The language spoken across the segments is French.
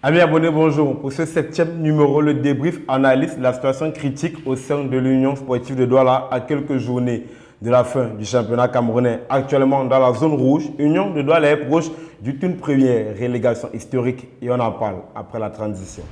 Amis abonnés, bonjour. Pour ce 7e numéro, le débrief analyse la situation critique au sein de l'Union sportive de Douala à quelques journées de la fin du championnat camerounais. Actuellement dans la zone rouge, Union de Douala est proche d'une première relégation historique et on en parle après la transition.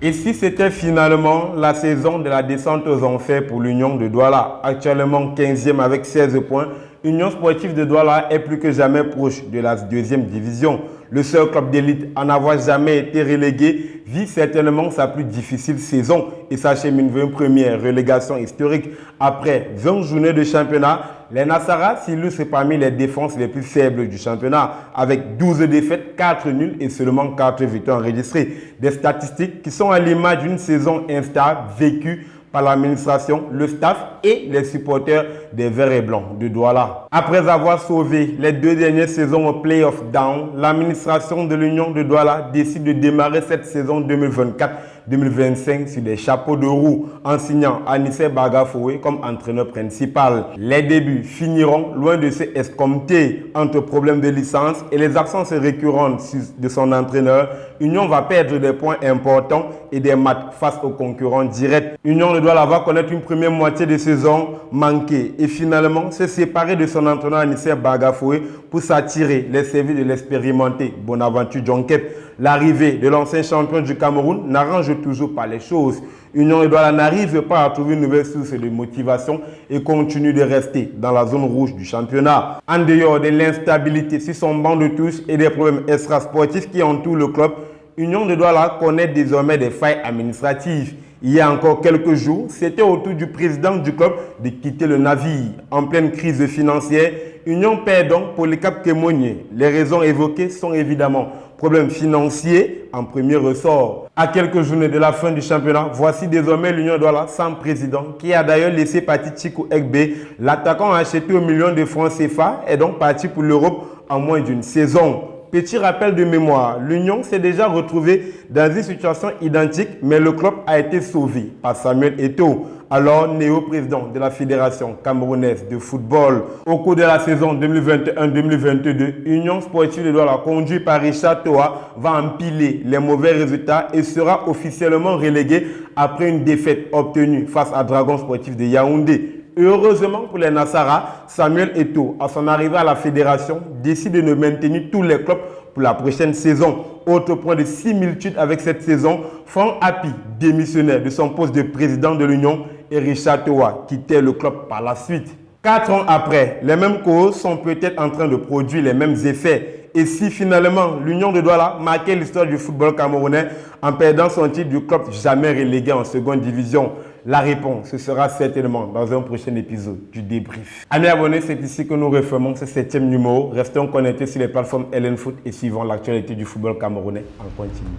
Et si c'était finalement la saison de la descente aux enfers pour l'Union de Douala, actuellement 15e avec 16 points, Union sportive de Douala est plus que jamais proche de la deuxième division. Le seul club d'élite à n'avoir jamais été relégué vit certainement sa plus difficile saison et s'achemine vers une première relégation historique. Après 20 journées de championnat, les Nassara s'illustrent parmi les défenses les plus faibles du championnat avec 12 défaites, 4 nuls et seulement 4 victoires enregistrées. Des statistiques qui sont à l'image d'une saison instable vécue par l'administration, le staff et les supporters des Verts et Blancs de Douala. Après avoir sauvé les 2 dernières saisons au Play-off Down, l'administration de l'Union de Douala décide de démarrer cette saison 2024-2025 sur des chapeaux de roue en signant Anissé Bagafoé comme entraîneur principal. Les débuts finiront loin de se escompter entre problèmes de licence et les absences récurrentes de son entraîneur. Union va perdre des points importants et des matchs face aux concurrents directs. Union de Douala va connaître une première moitié de saison manquée et finalement se séparer de son entraîneur Anissé Bagafoé pour s'attirer les services de l'expérimenté Bonaventure Djonket. L'arrivée de l'ancien champion du Cameroun n'arrange toujours pas les choses. Union de Douala n'arrive pas à trouver une nouvelle source de motivation et continue de rester dans la zone rouge du championnat. En dehors de l'instabilité sur son banc de touche et des problèmes extrasportifs qui entourent le club, Union de Douala connaît désormais des failles administratives. Il y a encore quelques jours, c'était au tour du président du club de quitter le navire. En pleine crise financière, Union perd donc Polycap Kémonier. Les raisons évoquées sont évidemment problèmes financiers en premier ressort. À quelques journées de la fin du championnat, voici désormais l'Union de Douala sans président qui a d'ailleurs laissé partir Chikou Ekbe. L'attaquant acheté au million de francs CFA est donc parti pour l'Europe en moins d'une saison. Petit rappel de mémoire, l'Union s'est déjà retrouvée dans une situation identique, mais le club a été sauvé par Samuel Eto'o, alors néo-président de la Fédération camerounaise de football. Au cours de la saison 2021-2022, Union sportive de Douala, conduite par Richard Toa, va empiler les mauvais résultats et sera officiellement relégué après une défaite obtenue face à Dragon Sportif de Yaoundé. Heureusement pour les Nassara, Samuel Eto'o, à son arrivée à la fédération, décide de maintenir tous les clubs pour la prochaine saison. Autre point de similitude avec cette saison, Franck Happy, démissionnaire de son poste de président de l'Union, et Richard Toa quittait le club par la suite. 4 ans après, les mêmes causes sont peut-être en train de produire les mêmes effets. Et si finalement l'Union de Douala marquait l'histoire du football camerounais en perdant son titre du club jamais relégué en seconde division? La réponse, ce sera certainement dans un prochain épisode du débrief. Amis abonnés, c'est ici que nous refermons ce 7e numéro. Restons connectés sur les plateformes LN Foot et suivons l'actualité du football camerounais en continu.